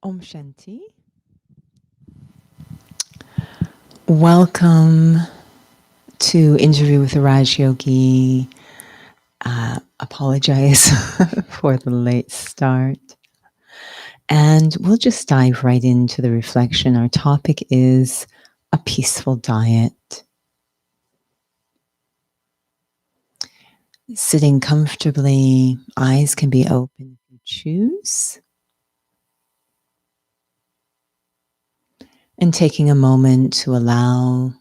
Om Shanti. Welcome to Interview with the Raj Yogi. Apologize for the late start. And we'll just dive right into the reflection. Our topic is a peaceful diet. Sitting comfortably, eyes can be open if you choose. And taking a moment to allow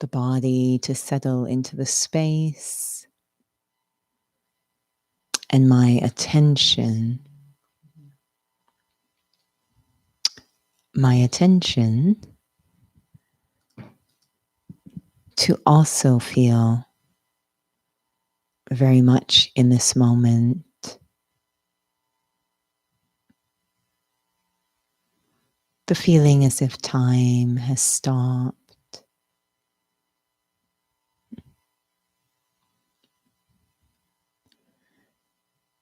the body to settle into the space and my attention to also feel very much in this moment. The feeling as if time has stopped.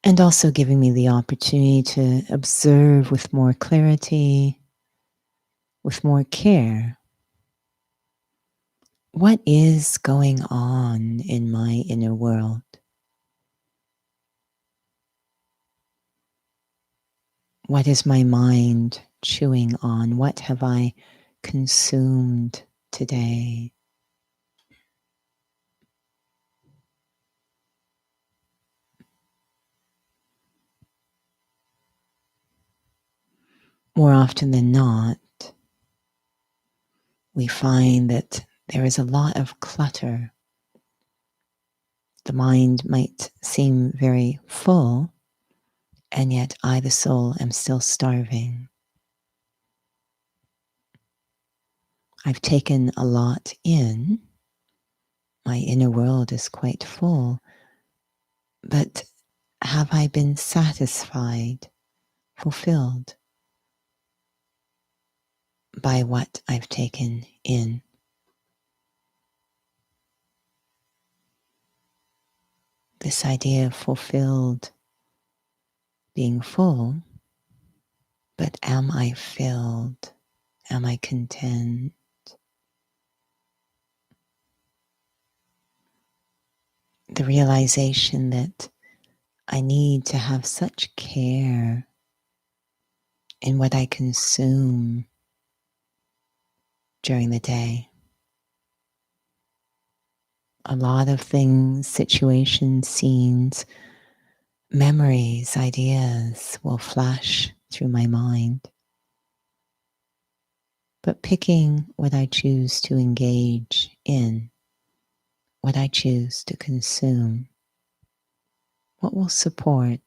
And also giving me the opportunity to observe with more clarity, with more care, what is going on in my inner world. What is my mind chewing on? What have I consumed today? More often than not, we find that there is a lot of clutter. The mind might seem very full, and yet I, the soul, am still starving. I've taken a lot in. My inner world is quite full, but have I been satisfied, fulfilled by what I've taken in? This idea of fulfilled, being full, but am I filled? Am I content? The realization that I need to have such care in what I consume during the day. A lot of things, situations, scenes, memories, ideas will flash through my mind. But picking what I choose to engage in, what I choose to consume, what will support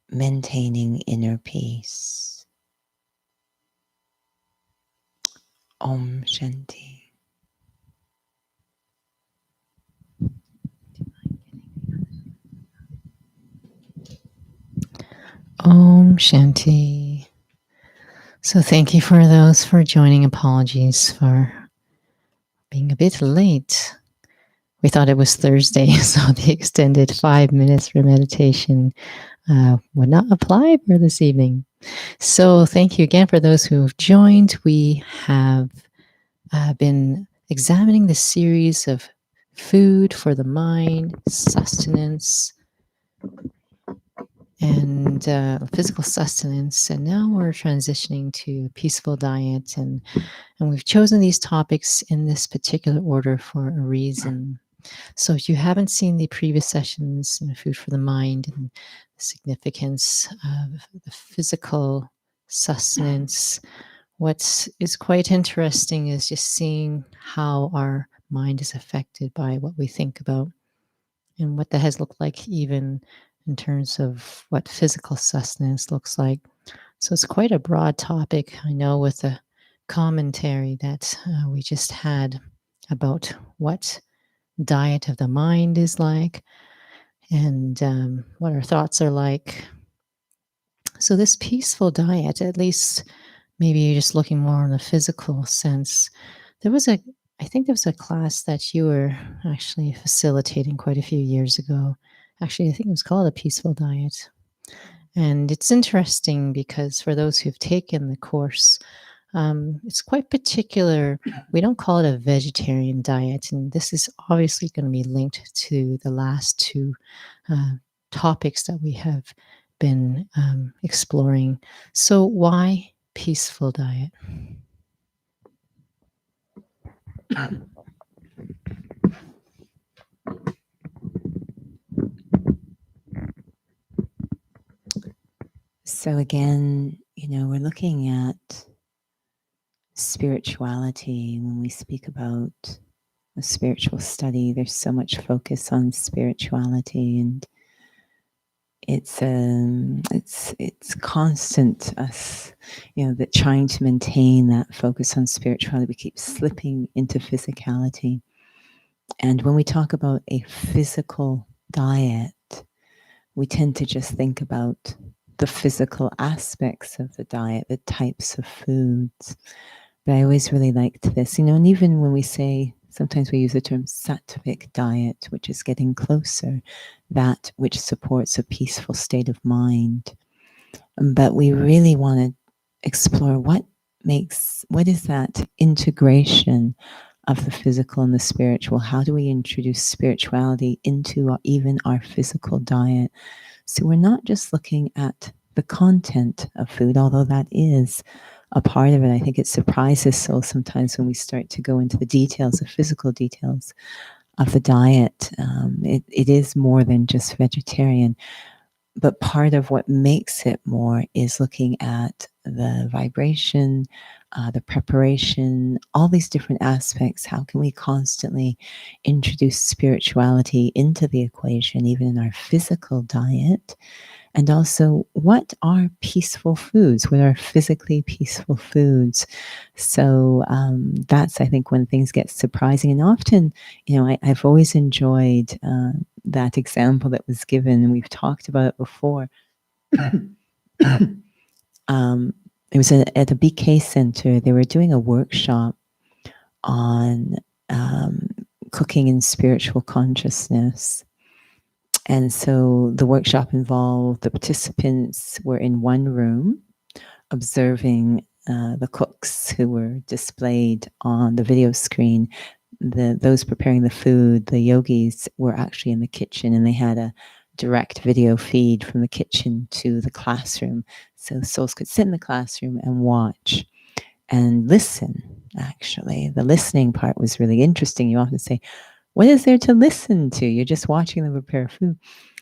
maintaining inner peace. Om Shanti. Om Shanti. So thank you for those for joining. Apologies for being a bit late. We thought it was Thursday, so the extended 5 minutes for meditation would not apply for this evening. So thank you again for those who have joined. We have been examining the series of food for the mind, sustenance, and physical sustenance. And now we're transitioning to peaceful diet. And we've chosen these topics in this particular order for a reason. So if you haven't seen the previous sessions in Food for the Mind and the significance of the physical sustenance, what is quite interesting is just seeing how our mind is affected by what we think about and what that has looked like even in terms of what physical sustenance looks like. So it's quite a broad topic, I know, with the commentary that we just had about what diet of the mind is like and what our thoughts are like. So this peaceful diet, at least maybe you're just looking more in the physical sense. I think there was a class that you were actually facilitating quite a few years ago. Actually, I think it was called a peaceful diet. And it's interesting because for those who've taken the course, it's quite particular. We don't call it a vegetarian diet, and this is obviously going to be linked to the last two topics that we have been exploring. So, why peaceful diet? So again, we're looking at spirituality. When we speak about a spiritual study, there's so much focus on spirituality, and it's constant us, that trying to maintain that focus on spirituality, we keep slipping into physicality. And when we talk about a physical diet, we tend to just think about the physical aspects of the diet, the types of foods. But I always really liked this, and even when we say, sometimes we use the term sattvic diet, which is getting closer, that which supports a peaceful state of mind. But we really want to explore what is that integration of the physical and the spiritual? How do we introduce spirituality into even our physical diet? So we're not just looking at the content of food, although that is a part of it. I think it surprises souls sometimes when we start to go into the details, the physical details of the diet. It is more than just vegetarian, but part of what makes it more is looking at the vibration, the preparation, all these different aspects. How can we constantly introduce spirituality into the equation, even in our physical diet? And also, what are peaceful foods? What are physically peaceful foods? So that's, I think, when things get surprising. And often, I've always enjoyed that example that was given, and we've talked about it before. It was at a BK center. They were doing a workshop on cooking in spiritual consciousness. And so the workshop involved, the participants were in one room observing the cooks who were displayed on the video screen. Those preparing the food, the yogis, were actually in the kitchen, and they had a direct video feed from the kitchen to the classroom. So souls could sit in the classroom and watch and listen. Actually, the listening part was really interesting. You often say, what is there to listen to? You're just watching them prepare food.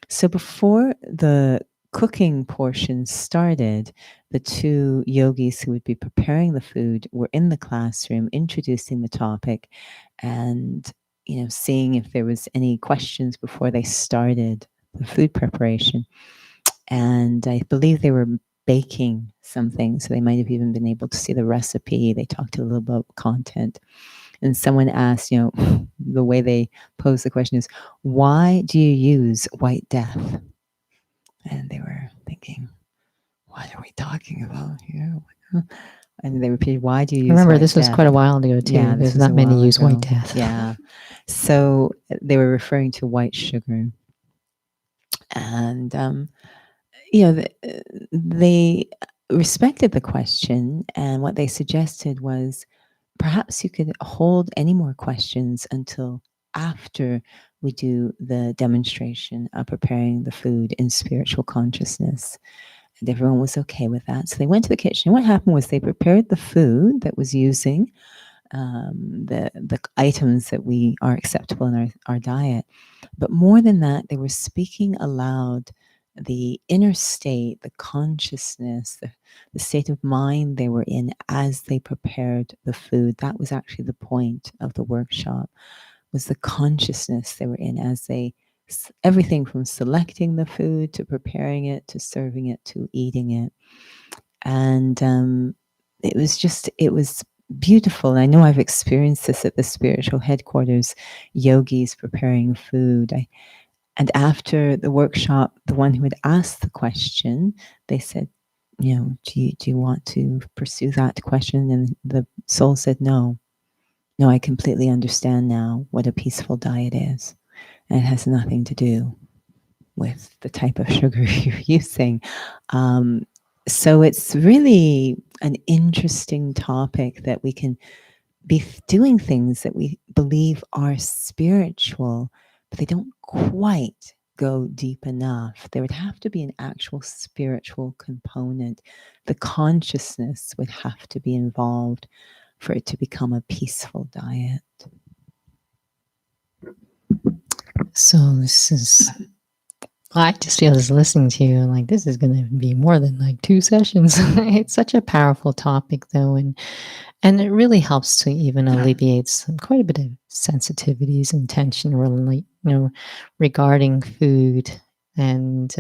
So before the cooking portion started, the two yogis who would be preparing the food were in the classroom introducing the topic and, seeing if there was any questions before they started the food preparation. And I believe they were baking something, so they might have even been able to see the recipe. They talked a little about content. And someone asked, the way they pose the question is, why do you use white death? And they were thinking, what are we talking about here? And they repeated, why do you use Remember, white this was death? quite a while ago, too. Yeah, There's not many use white death. Yeah. So they were referring to white sugar. And, they respected the question. And what they suggested was, perhaps you could hold any more questions until after we do the demonstration of preparing the food in spiritual consciousness. And everyone was okay with that. So they went to the kitchen. What happened was they prepared the food that was using the items that we are acceptable in our diet. But more than that, they were speaking aloud the inner state, the consciousness, the state of mind they were in as they prepared the food. That was actually the point of the workshop, was the consciousness they were in as they, everything from selecting the food to preparing it to serving it to eating it. And it was beautiful. I know I've experienced this at the spiritual headquarters, yogis preparing food. And after the workshop, the one who had asked the question, they said, do you want to pursue that question? And the soul said, no, I completely understand now what a peaceful diet is. And it has nothing to do with the type of sugar you're using. So it's really an interesting topic that we can be doing things that we believe are spiritual, but they don't quite go deep enough. There would have to be an actual spiritual component. The consciousness would have to be involved for it to become a peaceful diet. So this is, I just feel just listening to you like this is going to be more than like 2 sessions. It's such a powerful topic though, and it really helps to even alleviate quite a bit of sensitivities and tension really, regarding food, and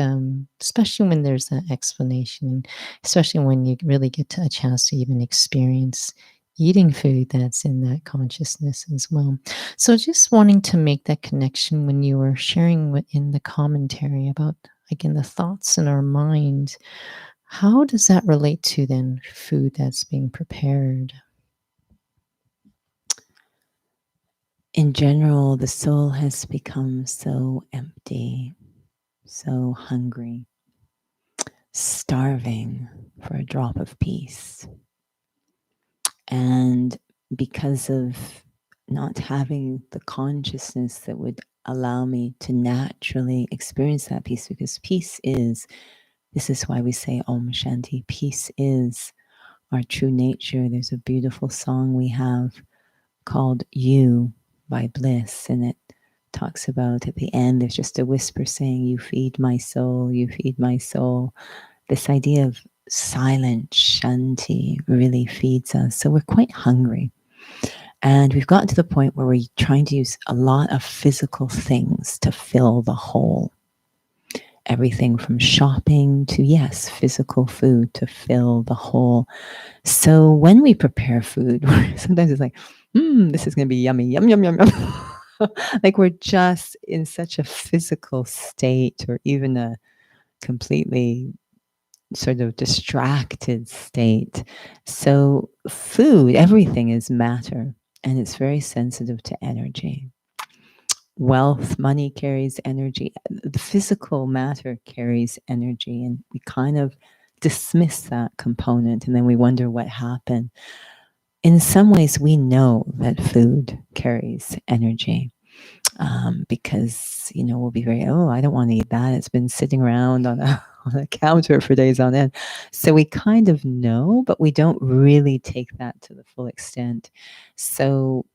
especially when there's an explanation, especially when you really get a chance to even experience eating food that's in that consciousness as well. So just wanting to make that connection when you were sharing in the commentary about, again, the thoughts in our mind, how does that relate to then food that's being prepared? In general, the soul has become so empty, so hungry, starving for a drop of peace. And because of not having the consciousness that would allow me to naturally experience that peace, because peace is, this is why we say Om Shanti, peace is our true nature. There's a beautiful song we have called You by Bliss, and it talks about at the end, there's just a whisper saying, you feed my soul, you feed my soul. This idea of silent shanti really feeds us. So we're quite hungry. And we've gotten to the point where we're trying to use a lot of physical things to fill the hole. Everything from shopping to, yes, physical food to fill the hole. So when we prepare food, sometimes it's like, this is going to be yummy, yum, yum, yum, yum. Like we're just in such a physical state, or even a completely sort of distracted state. So food, everything is matter, and it's very sensitive to energy. Wealth, money carries energy. The physical matter carries energy, and we kind of dismiss that component, and then we wonder what happened. In some ways, we know that food carries energy, because, we'll be very, I don't want to eat that. It's been sitting around on a counter for days on end. So we kind of know, but we don't really take that to the full extent. So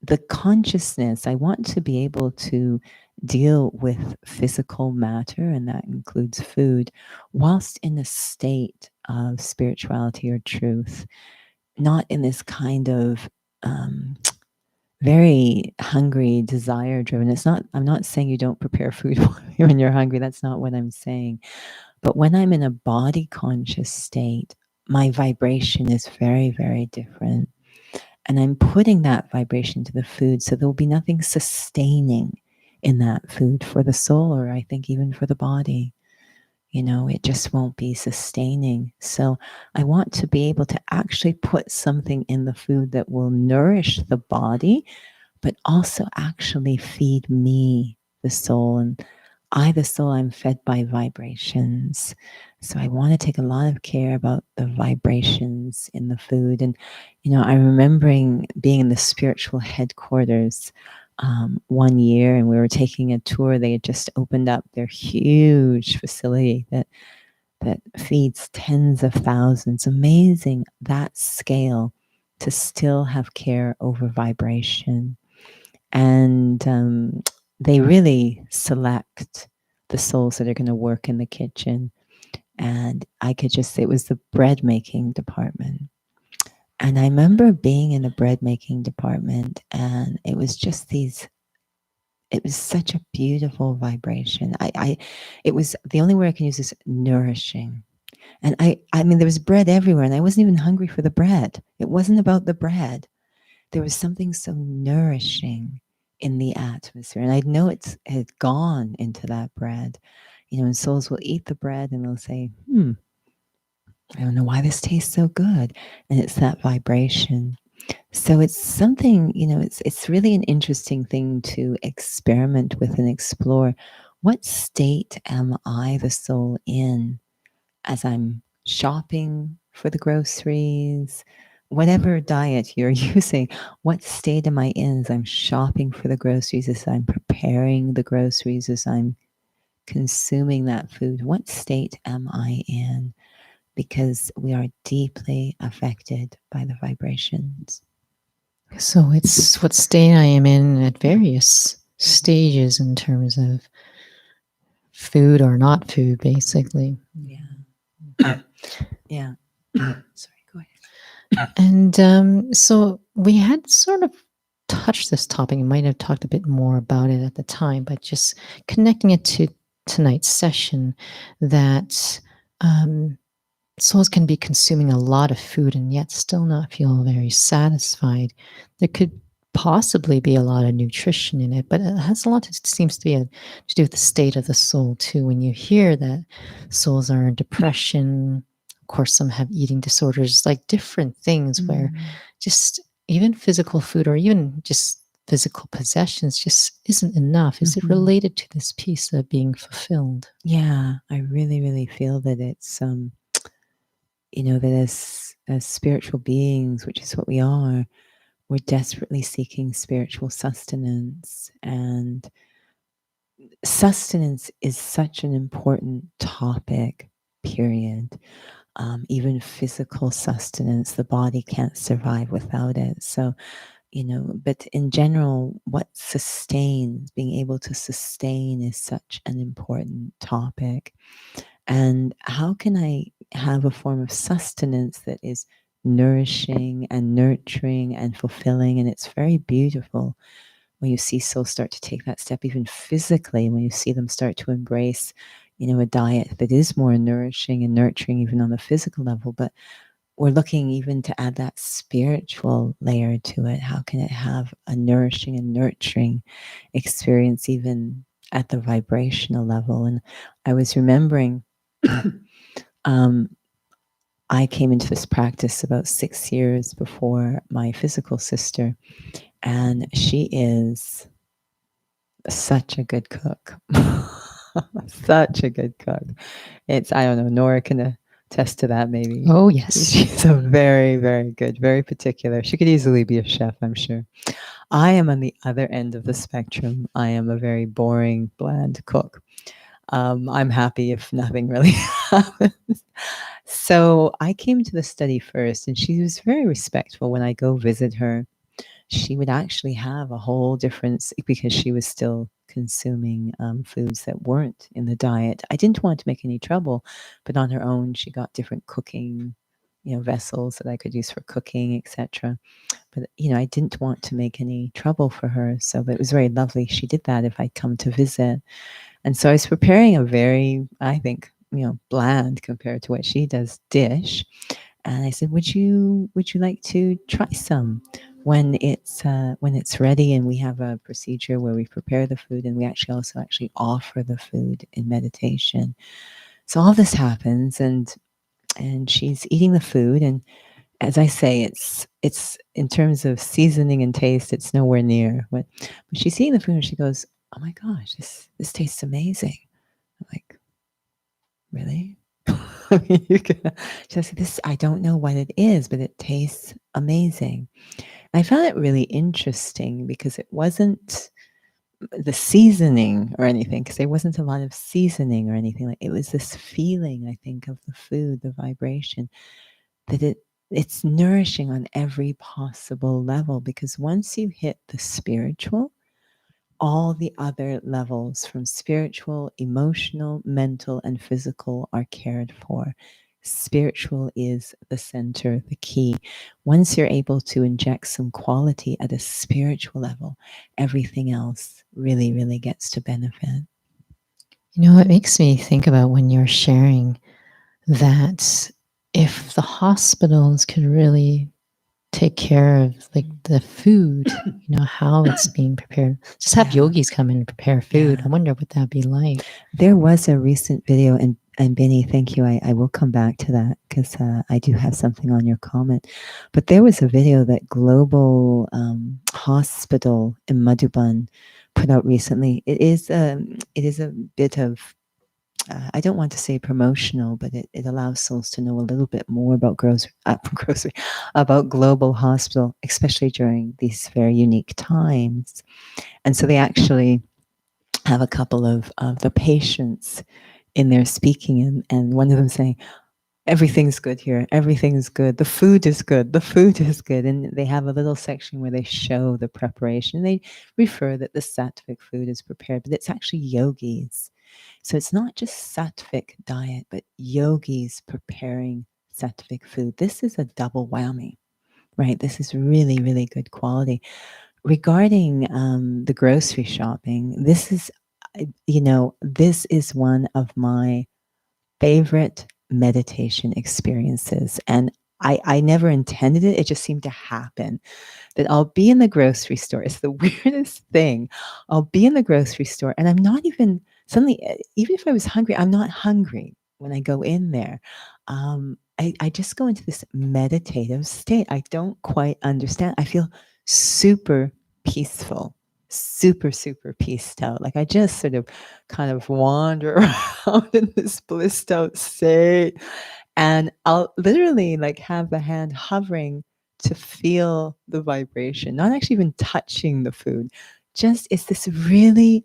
the consciousness, I want to be able to deal with physical matter, and that includes food, whilst in a state of spirituality or truth, not in this kind of very hungry, desire driven. I'm not saying you don't prepare food when you're hungry. That's not what I'm saying. But when I'm in a body conscious state, my vibration is very, very different. And I'm putting that vibration to the food. So there will be nothing sustaining in that food for the soul, or I think even for the body. It just won't be sustaining. So I want to be able to actually put something in the food that will nourish the body, but also actually feed me, the soul. And the soul, I'm fed by vibrations. So I want to take a lot of care about the vibrations in the food. And, I'm remembering being in the spiritual headquarters one year, and we were taking a tour. They had just opened up their huge facility that feeds tens of thousands. Amazing, that scale, to still have care over vibration. And they really select the souls that are going to work in the kitchen. And I could just say it was the bread making department. And I remember being in the bread making department, and it was just it was such a beautiful vibration. It was, the only word I can use is nourishing. And I mean, there was bread everywhere, and I wasn't even hungry for the bread. It wasn't about the bread. There was something so nourishing in the atmosphere. And I know it had gone into that bread. And souls will eat the bread and they'll say, I don't know why this tastes so good. And it's that vibration. So it's something, it's really an interesting thing to experiment with and explore. what state am I, the soul, in as I'm shopping for the groceries? Whatever diet you're using, what state am I in as I'm shopping for the groceries, as I'm preparing the groceries, as I'm consuming that food? What state am I in? Because we are deeply affected by the vibrations. So it's what state I am in at various stages in terms of food or not food, basically. Yeah. Yeah. Sorry, go ahead. And so we had sort of touched this topic. You might have talked a bit more about it at the time, but just connecting it to tonight's session, that souls can be consuming a lot of food and yet still not feel very satisfied. There could possibly be a lot of nutrition in it, but it has a lot to seems to be to do with the state of the soul too. When you hear that souls are in depression, of course, some have eating disorders, like different things where just even physical food or even just physical possessions just isn't enough. Is it related to this piece of being fulfilled? Yeah, I really, really feel that it's that as spiritual beings, which is what we are, we're desperately seeking spiritual sustenance. And sustenance is such an important topic, period. Even physical sustenance, the body can't survive without it. So, but in general, what sustains, being able to sustain, is such an important topic. And how can I have a form of sustenance that is nourishing and nurturing and fulfilling? And it's very beautiful when you see souls start to take that step, even physically, when you see them start to embrace, a diet that is more nourishing and nurturing, even on the physical level. But we're looking even to add that spiritual layer to it. How can it have a nourishing and nurturing experience, even at the vibrational level? And I was remembering, I came into this practice about 6 years before my physical sister, and she is such a good cook. Such a good cook. I don't know, Nora can attest to that, maybe. Oh, yes. She's a very, very good, very particular. She could easily be a chef, I'm sure. I am on the other end of the spectrum. I am a very boring, bland cook. I'm happy if nothing really happens. So I came to the study first, and she was very respectful. When I go visit her, she would actually have a whole different, because she was still consuming foods that weren't in the diet. I didn't want to make any trouble, but on her own, she got different cooking, vessels that I could use for cooking, etc. But I didn't want to make any trouble for her, so it was very lovely. She did that if I'd come to visit, and so I was preparing a very, I think, bland compared to what she does dish. And I said, would you like to try some when it's ready? And we have a procedure where we prepare the food, and we actually offer the food in meditation. So all this happens, and she's eating the food, and as I say, it's in terms of seasoning and taste, it's nowhere near. But she's eating the food, and she goes, "Oh my gosh, this tastes amazing." I'm like, really? I mean, she said, "This, I don't know what it is, but it tastes amazing." I found it really interesting because it wasn't the seasoning or anything, because there wasn't a lot of seasoning or anything. Like, it was this feeling, I think, of the food, the vibration, that it's nourishing on every possible level. Because once you hit the spiritual, all the other levels, from spiritual, emotional, mental, and physical, are cared for. Spiritual is the center, the key. Once you're able to inject some quality at a spiritual level, everything else really, really gets to benefit. It makes me think about when you're sharing that if the hospitals could really take care of like the food, how it's being prepared. Just have yogis come in and prepare food. I wonder what that'd be like. There was a recent video, and And Benny, thank you. I will come back to that because I do have something on your comment. But there was a video that Global Hospital in Madhuban put out recently. It is a bit of I don't want to say promotional, but it allows souls to know a little bit more about grocery, about Global Hospital, especially during these very unique times. And so they actually have a couple of the patients in there speaking, and one of them saying, everything's good here. Everything's good. The food is good. The food is good. And they have a little section where they show the preparation. They refer that the sattvic food is prepared, but it's actually yogis. So it's not just sattvic diet, but yogis preparing sattvic food. This is a double whammy, right? This is really, really good quality. Regarding the grocery shopping, this is, this is one of my favorite meditation experiences. And I never intended it. It just seemed to happen that I'll be in the grocery store. It's the weirdest thing. I'll be in the grocery store and I'm not even suddenly, even if I was hungry, I'm not hungry when I go in there. I just go into this meditative state. I don't quite understand. I feel super peaceful, super, super peaced out. Like I just sort of kind of wander around in this blissed out state. And I'll literally like have the hand hovering to feel the vibration, not actually even touching the food. Just it's this really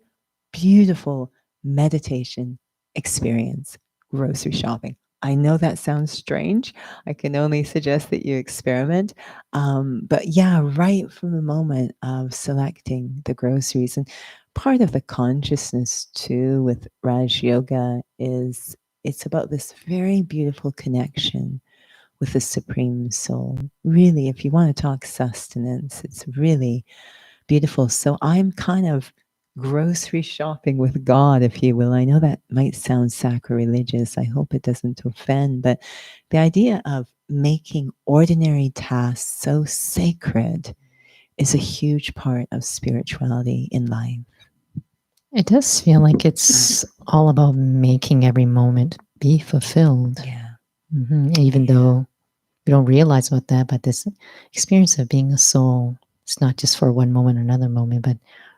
beautiful meditation experience, grocery shopping. I know that sounds strange. I can only suggest that you experiment. But yeah, right from the moment of selecting the groceries, and part of the consciousness too with Raj Yoga is it's about this very beautiful connection with the Supreme Soul. Really, if you want to talk sustenance, it's really beautiful. So I'm kind of grocery shopping with God, if you will. I know that might sound sacrilegious. I hope it doesn't offend, but the idea of making ordinary tasks so sacred is a huge part of spirituality in life. It does feel like it's all about making every moment be fulfilled. Yeah. Even though we don't realize about that, but this experience of being a soul, it's not just for one moment or another moment, but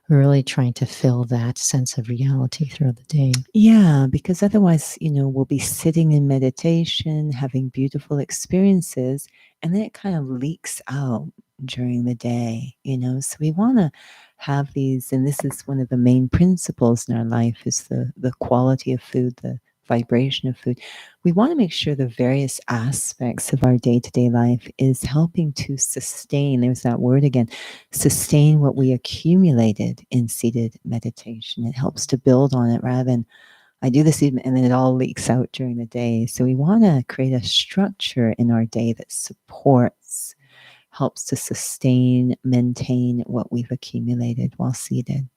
really trying to fill that sense of reality throughout the day. Yeah, because otherwise, we'll be sitting in meditation, having beautiful experiences, and then it kind of leaks out during the day, So we want to have these, and this is one of the main principles in our life is the quality of food, the vibration of food. We want to make sure the various aspects of our day-to-day life is helping to sustain, there's that word again, sustain what we accumulated in seated meditation. It helps to build on it rather than I do this and then it all leaks out during the day. So we want to create a structure in our day that supports, helps to sustain, maintain what we've accumulated while seated.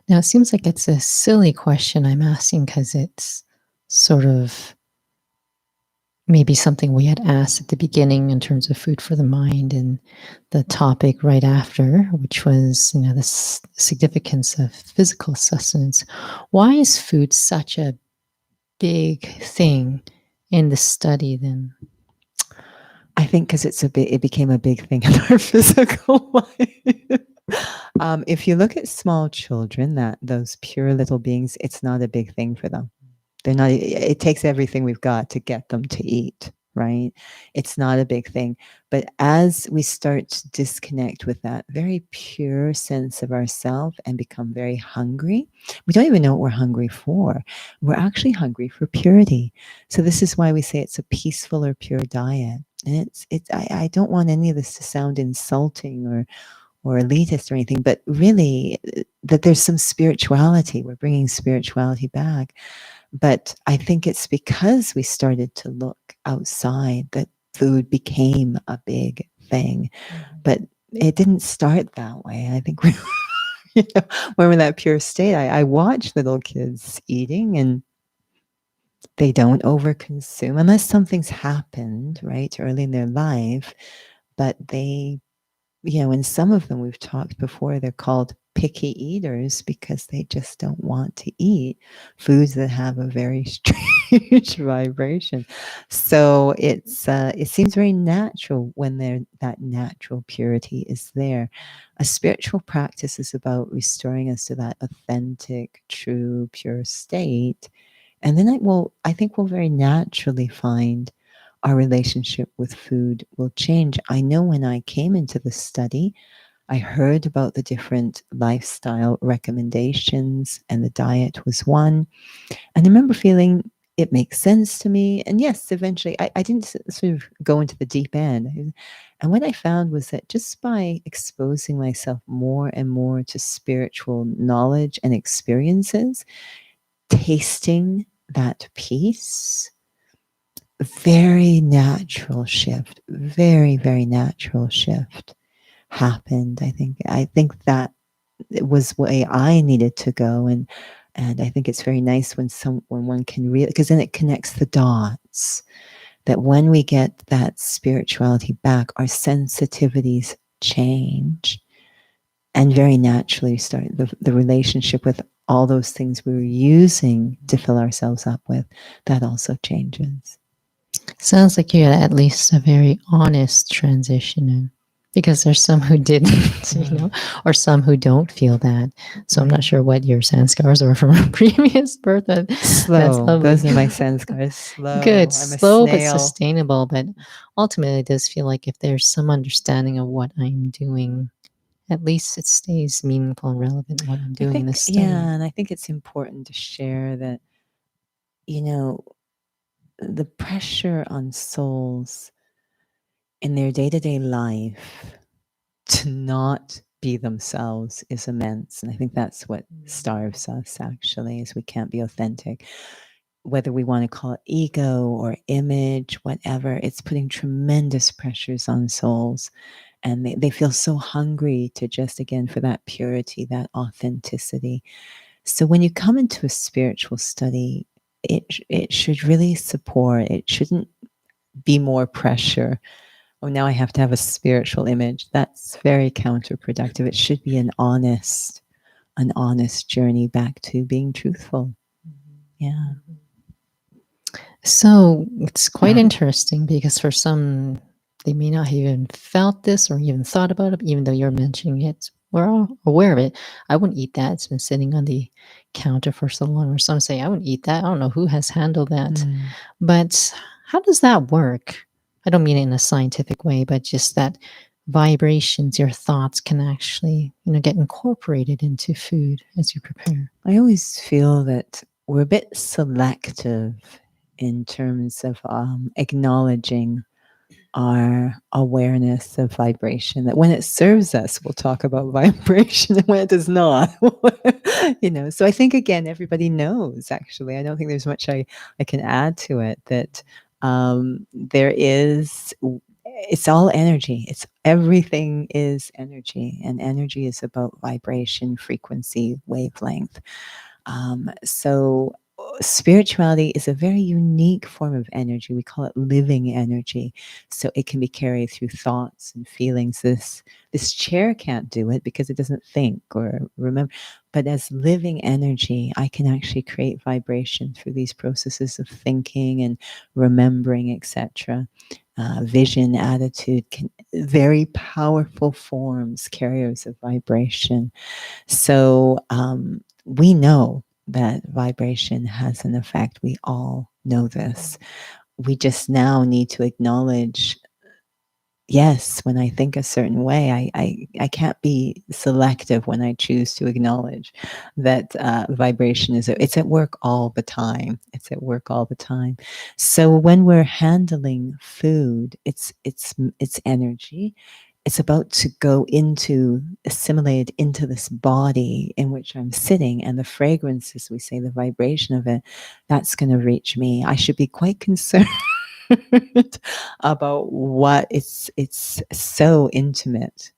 Now, it seems like it's a silly question I'm asking because it's sort of maybe something we had asked at the beginning in terms of food for the mind, and the topic right after, which was, the significance of physical sustenance. Why is food such a big thing in the study then? I think because it became a big thing in our physical life. If you look at small children, those pure little beings, it's not a big thing for them. They're not, it takes everything we've got to get them to eat, right? It's not a big thing. But as we start to disconnect with that very pure sense of ourself and become very hungry, we don't even know what we're hungry for. We're actually hungry for purity. So this is why we say it's a peaceful or pure diet. And I don't want any of this to sound insulting or elitist or anything, but really that there's some spirituality. We're bringing spirituality back. But I think it's because we started to look outside that food became a big thing. But it didn't start that way. I think when we're in that pure state, I watch little kids eating and they don't overconsume unless something's happened, right, early in their life. But they, and some of them we've talked before, they're called picky eaters because they just don't want to eat foods that have a very strange huge vibration. So it seems very natural when that natural purity is there. A spiritual practice is about restoring us to that authentic, true, pure state. And then I think we'll very naturally find our relationship with food will change. I know when I came into the study, I heard about the different lifestyle recommendations, and the diet was one. And I remember feeling it makes sense to me. And yes, eventually I didn't sort of go into the deep end. And what I found was that just by exposing myself more and more to spiritual knowledge and experiences, tasting that peace, very natural shift, very, very natural shift happened. I think that it was way I needed to go. And I think it's very nice when one can really, because then it connects the dots, that when we get that spirituality back, our sensitivities change, and very naturally start the relationship with all those things we were using to fill ourselves up with, that also changes. Sounds like you had at least a very honest transition in, because there's some who didn't, or some who don't feel that. So I'm not sure what your sanskars were from a previous birth, but Slow. that's lovely. Those are my sanskars. Slow. Good, I'm a slow but snail. sustainable. But ultimately, it does feel like if there's some understanding of what I'm doing, at least it stays meaningful and relevant what I'm doing in this study. Yeah, and I think it's important to share that, the pressure on souls in their day-to-day life to not be themselves is immense. And I think that's what starves us, actually, is we can't be authentic. Whether we want to call it ego or image, whatever, it's putting tremendous pressures on souls. And they feel so hungry to just, again, for that purity, that authenticity. So when you come into a spiritual study, it should really support, it shouldn't be more pressure. Oh, now I have to have a spiritual image. That's very counterproductive. It should be an honest journey back to being truthful. Yeah. So it's quite interesting because for some, they may not have even felt this or even thought about it, even though you're mentioning it. We're all aware of it. I wouldn't eat that. It's been sitting on the counter for so long. Or some say, I wouldn't eat that. I don't know who has handled that. But how does that work? I don't mean it in a scientific way, but just that vibrations, your thoughts can actually, get incorporated into food as you prepare. I always feel that we're a bit selective in terms of acknowledging our awareness of vibration, that when it serves us, we'll talk about vibration, and when it does not, So I think, again, everybody knows, actually. I don't think there's much I can add to it, that there is, it's all energy. Everything is energy, and energy is about vibration, frequency, wavelength. So spirituality is a very unique form of energy. We call it living energy. So it can be carried through thoughts and feelings. This chair can't do it because it doesn't think or remember. But as living energy, I can actually create vibration through these processes of thinking and remembering, etc. Vision, attitude, very powerful forms, carriers of vibration. So we know that vibration has an effect. We all know this. We just now need to acknowledge, yes, when I think a certain way, I can't be selective when I choose to acknowledge that vibration it's at work all the time. It's at work all the time. So when we're handling food, it's energy. It's about to go assimilate into this body in which I'm sitting, and the fragrance, as we say, the vibration of it, that's going to reach me. I should be quite concerned about what it's so intimate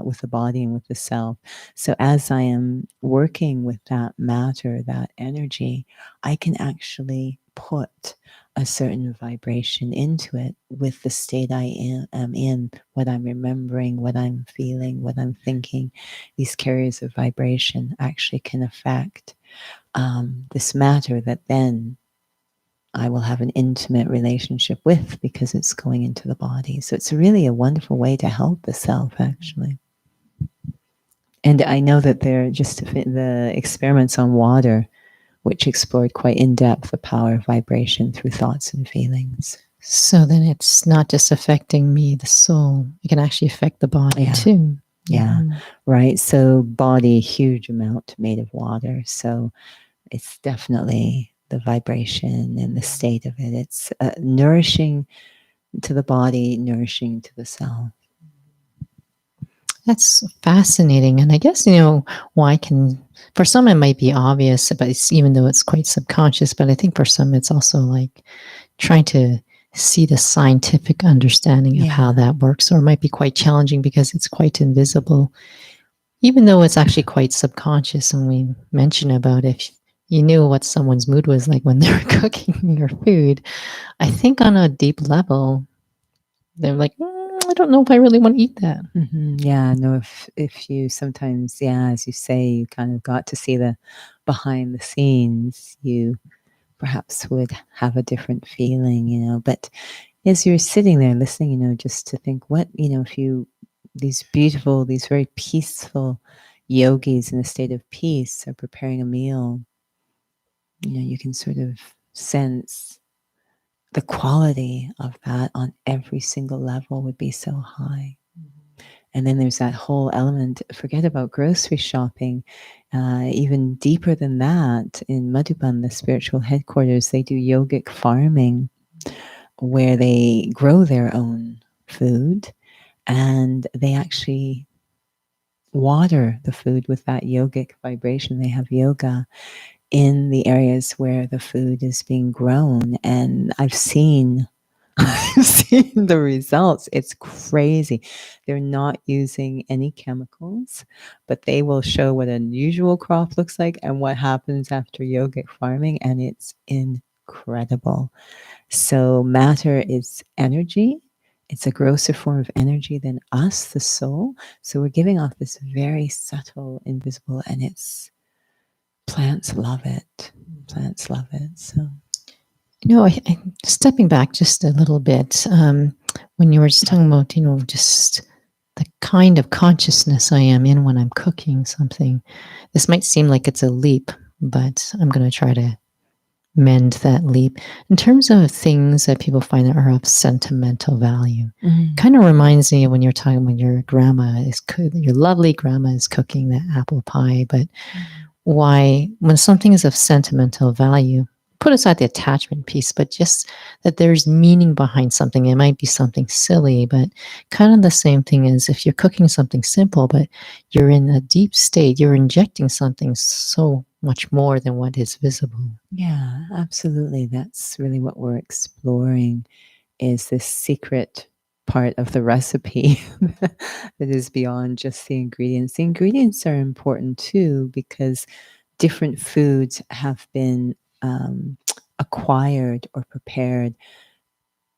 with the body and with the self. So as I am working with that matter, that energy, I can actually put a certain vibration into it with the state I am in, what I'm remembering, what I'm feeling, what I'm thinking. These carriers of vibration actually can affect this matter that then I will have an intimate relationship with because it's going into the body. So it's really a wonderful way to help the self, actually. And I know that there just the experiments on water, which explored quite in depth the power of vibration through thoughts and feelings. So then it's not just affecting me, the soul, it can actually affect the body too. Yeah, right. So body, huge amount made of water. So it's definitely the vibration and the state of it. It's nourishing to the body, nourishing to the self. That's fascinating. And I guess, why for some it might be obvious, but even though it's quite subconscious, but I think for some it's also like trying to see the scientific understanding of how that works, or it might be quite challenging because it's quite invisible, even though it's actually quite subconscious. When we mention about if you knew what someone's mood was like when they were cooking your food, I think on a deep level, they're like, I don't know if I really want to eat that. Yeah, no, if you sometimes, as you say, you kind of got to see the behind the scenes, you perhaps would have a different feeling, but as you're sitting there listening, just to think what, if these beautiful, these very peaceful yogis in a state of peace are preparing a meal, you can sort of sense the quality of that on every single level would be so high. And then there's that whole element, forget about grocery shopping, even deeper than that. In Madhuban, the spiritual headquarters, they do yogic farming where they grow their own food and they actually water the food with that yogic vibration. They have yoga in the areas where the food is being grown. And I've seen the results. It's crazy. They're not using any chemicals, but they will show what an unusual crop looks like and what happens after yogic farming. And it's incredible. So matter is energy. It's a grosser form of energy than us, the soul. So we're giving off this very subtle, invisible, and it's plants love it. Plants love it. So, stepping back just a little bit, when you were just talking about, just the kind of consciousness I am in when I'm cooking something, this might seem like it's a leap, but I'm going to try to mend that leap. In terms of things that people find that are of sentimental value, kind of reminds me of when you're talking when your your lovely grandma is cooking that apple pie, but why, when something is of sentimental value, put aside the attachment piece, but just that there's meaning behind something. It might be something silly, but kind of the same thing as if you're cooking something simple, but you're in a deep state, you're injecting something so much more than what is visible. Yeah, absolutely. That's really what we're exploring, is this secret part of the recipe that is beyond just the ingredients. The ingredients are important too because different foods have been acquired or prepared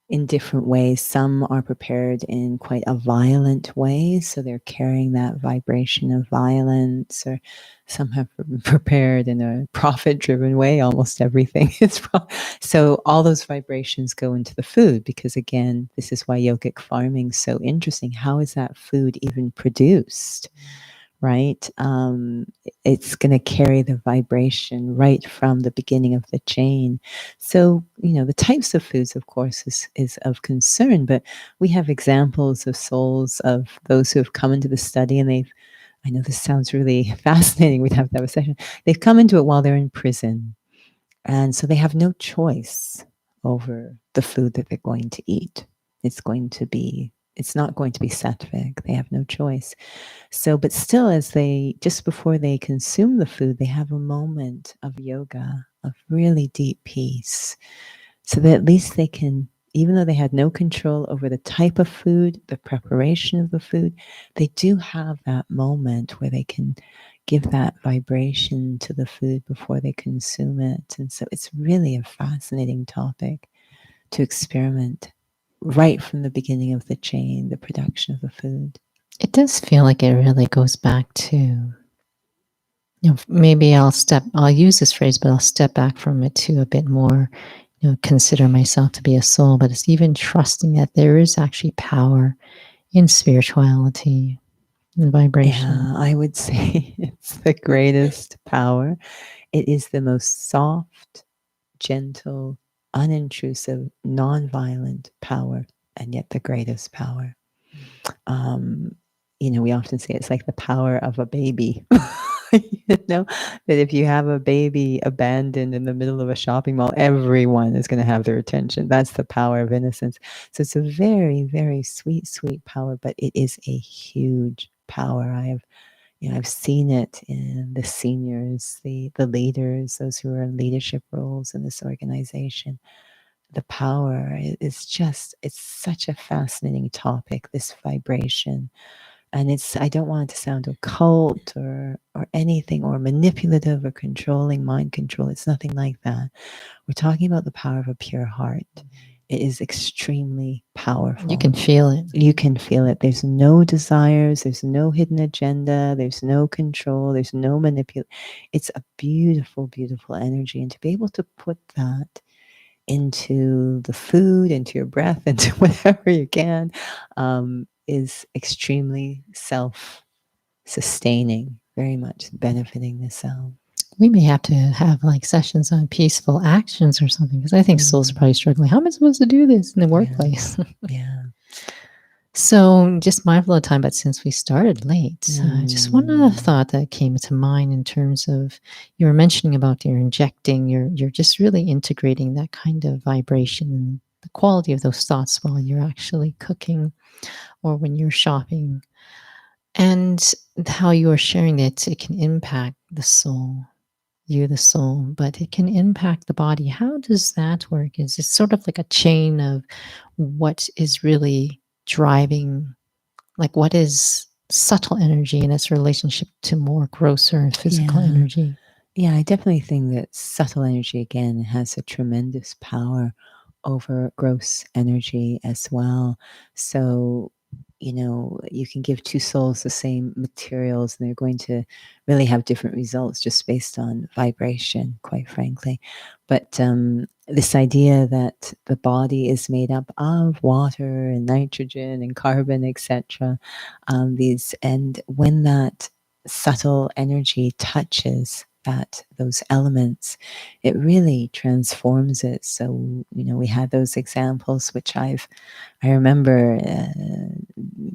in different ways. Some are prepared in quite a violent way, so they're carrying that vibration of violence, or some have been prepared in a profit-driven way. Almost everything is so all those vibrations go into the food, because again, this is why yogic farming is so interesting. How is that food even produced? Right? It's going to carry the vibration right from the beginning of the chain. So, the types of foods, of course, is of concern, but we have examples of souls of those who have come into the study, and I know this sounds really fascinating. We'd have to have a session. They've come into it while they're in prison. And so they have no choice over the food that they're going to eat. It's not going to be sattvic. They have no choice. So, but still, just before they consume the food, they have a moment of yoga, of really deep peace, so that at least they can, even though they had no control over the type of food, the preparation of the food, they do have that moment where they can give that vibration to the food before they consume it. And so it's really a fascinating topic to experiment right from the beginning of the chain, the production of the food. It does feel like it really goes back to, maybe I'll use this phrase, but I'll step back from it too a bit more. consider myself to be a soul, but it's even trusting that there is actually power in spirituality and vibration. Yeah, I would say it's the greatest power. It is the most soft, gentle, unintrusive, nonviolent power, and yet the greatest power. Um, we often say it's like the power of a baby. That if you have a baby abandoned in the middle of a shopping mall, everyone is going to have their attention. That's the power of innocence. So it's a very, very sweet, sweet power, but it is a huge power. I've seen it in the seniors, the leaders, those who are in leadership roles in this organization. The power is it's such a fascinating topic, this vibration. And I don't want it to sound occult or anything or manipulative or controlling, mind control. It's nothing like that. We're talking about the power of a pure heart. It is extremely powerful. You can feel it. You can feel it. There's no desires. There's no hidden agenda. There's no control. There's no manipulation. It's a beautiful, beautiful energy. And to be able to put that into the food, into your breath, into whatever you can, is extremely self-sustaining, very much benefiting the self. We may have to have like sessions on peaceful actions or something, because I think souls are probably struggling. How am I supposed to do this in the workplace? Yeah. So, just mindful of time, but since we started late, just one other thought that came to mind in terms of you were mentioning about your injecting, you're just really integrating that kind of vibration and the quality of those thoughts while you're actually cooking or when you're shopping, and how you are sharing it can impact the soul, the soul, but it can impact the body. How does that work? Is it sort of like a chain of what is really driving, like what is subtle energy in its relationship to more grosser physical energy? Yeah, I definitely think that subtle energy, again, has a tremendous power over gross energy as well. So, you can give two souls the same materials and they're going to really have different results just based on vibration, quite frankly. But this idea that the body is made up of water and nitrogen and carbon, etc., and when that subtle energy touches those elements, it really transforms it. So we had those examples, which I remember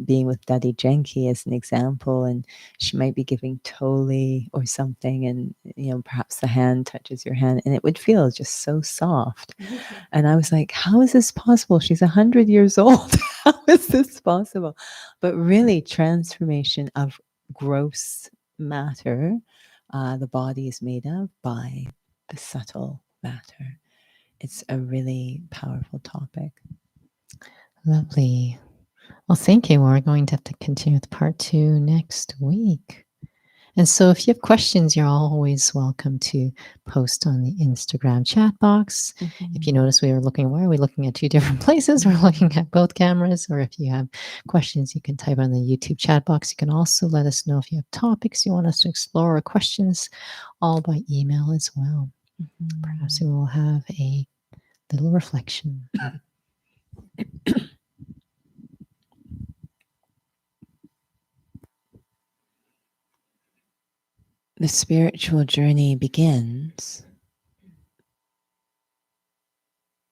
being with Daddy Jenki as an example, and she might be giving Toli or something, and perhaps the hand touches your hand, and it would feel just so soft. And I was like, how is this possible? She's 100 years old. How is this possible? But really, transformation of gross matter, the body is made of, by the subtle matter. It's a really powerful topic. Lovely. Well, thank you. We're going to have to continue with part 2 next week. And so if you have questions, you're always welcome to post on the Instagram chat box. If you notice why are we looking at 2 different places? We're looking at both cameras. Or if you have questions, you can type on the YouTube chat box. You can also let us know if you have topics you want us to explore or questions, all by email as well. Perhaps we will have a little reflection. The spiritual journey begins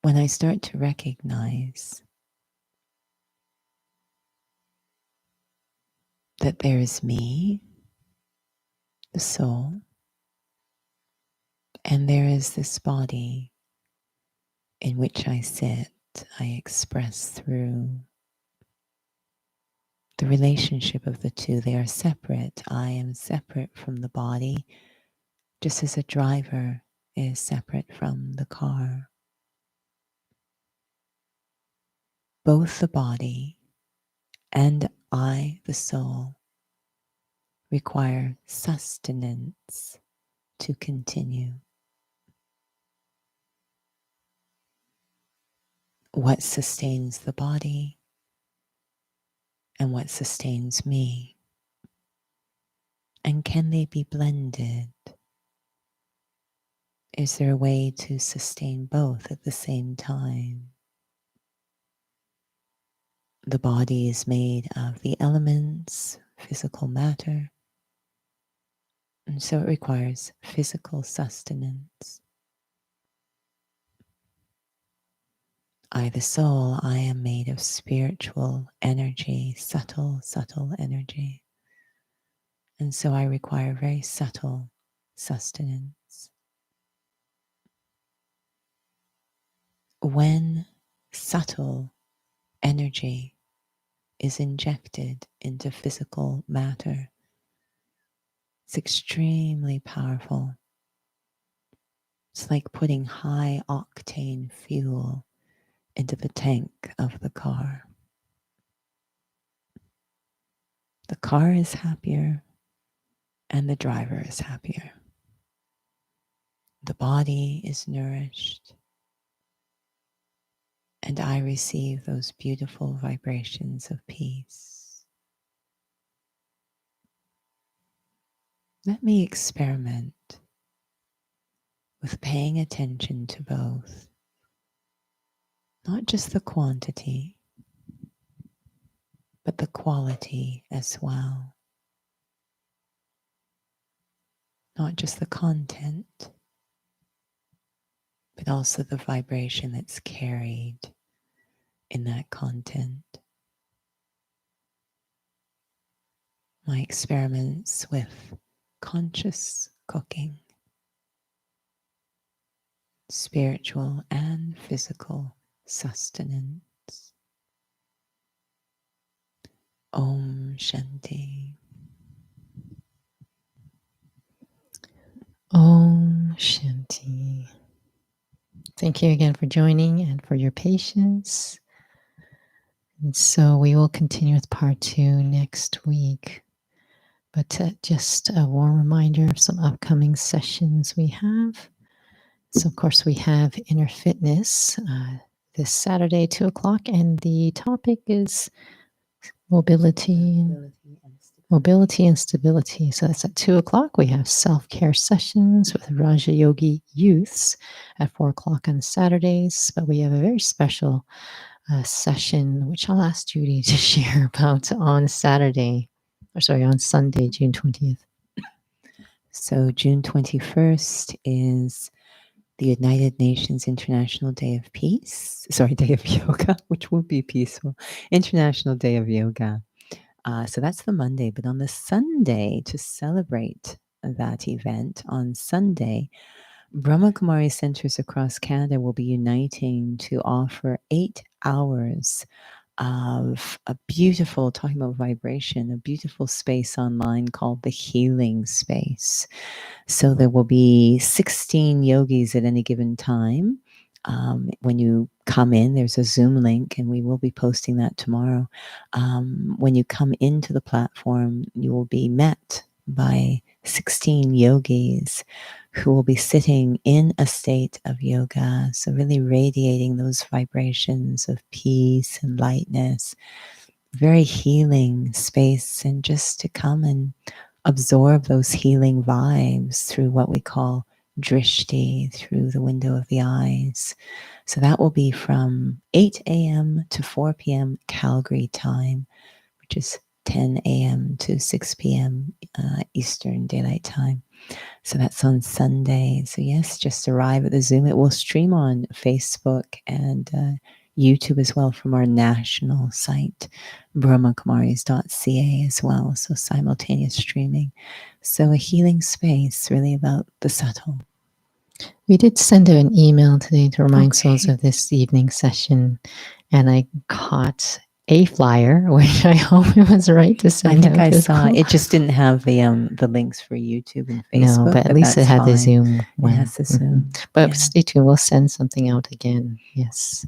when I start to recognize that there is me, the soul, and there is this body in which I sit, I express through. The relationship of the two, they are separate. I am separate from the body, just as a driver is separate from the car. Both the body and I, the soul, require sustenance to continue. What sustains the body and what sustains me? And can they be blended? Is there a way to sustain both at the same time? The body is made of the elements, physical matter, and so it requires physical sustenance. I, the soul, I am made of spiritual energy, subtle, subtle energy. And so I require very subtle sustenance. When subtle energy is injected into physical matter, it's extremely powerful. It's like putting high octane fuel into the tank of the car. The car is happier and the driver is happier. The body is nourished and I receive those beautiful vibrations of peace. Let me experiment with paying attention to both, not just the quantity, but the quality as well. Not just the content, but also the vibration that's carried in that content. My experiments with conscious cooking, spiritual and physical sustenance. Om Shanti. Om Shanti. Thank you again for joining and for your patience. And so we will continue with part 2 next week. But just a warm reminder of some upcoming sessions we have. So, of course, we have Inner Fitness this Saturday, 2 o'clock, and the topic is mobility and stability. So that's at 2 o'clock. We have self-care sessions with Raja Yogi youths at 4 o'clock on Saturdays. But we have a very special session, which I'll ask Judy to share about on Sunday, June 20th. So June 21st is the United Nations International Day of Peace. Day of Yoga, which will be peaceful. International Day of Yoga. So that's the Monday. But on the Sunday, to celebrate that event, on Sunday, Brahma Kumari centers across Canada will be uniting to offer 8 hours of a beautiful, talking about vibration, a beautiful space online called the Healing Space. So there will be 16 yogis at any given time. When you come in, there's a Zoom link, and we will be posting that tomorrow. When you come into the platform, you will be met by 16 yogis who will be sitting in a state of yoga. So really radiating those vibrations of peace and lightness, very healing space, and just to come and absorb those healing vibes through what we call drishti, through the window of the eyes. So that will be from 8 a.m. to 4 p.m. Calgary time, which is 10 a.m. to 6 p.m. Eastern Daylight Time. So that's on Sunday. So yes, just arrive at the Zoom. It will stream on Facebook and YouTube as well from our national site, brahmakumaris.ca as well. So simultaneous streaming. So a healing space, really about the subtle. We did send out an email today to remind souls of this evening session, and I caught a flyer, which I hope it was right to send. I think I saw it. Just didn't have the links for YouTube and Facebook. No, but at least it had the Zoom one. It has the Zoom. But stay tuned. We'll send something out again. Yes.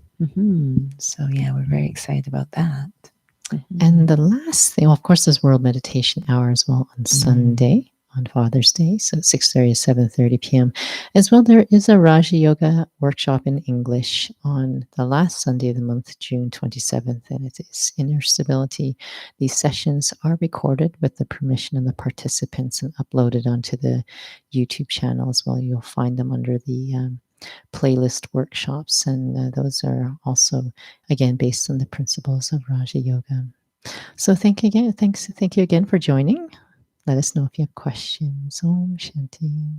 So yeah, we're very excited about that. And the last thing, well, of course, there's World Meditation Hour as well on Sunday on Father's Day, so 6:30 to 7:30 p.m. As well, there is a Raja Yoga workshop in English on the last Sunday of the month, June 27th, and it is Inner Stability. These sessions are recorded with the permission of the participants and uploaded onto the YouTube channel as well. You'll find them under the playlist workshops, and those are also, again, based on the principles of Raja Yoga. So thank you again for joining. Let us know if you have questions. Om Shanti.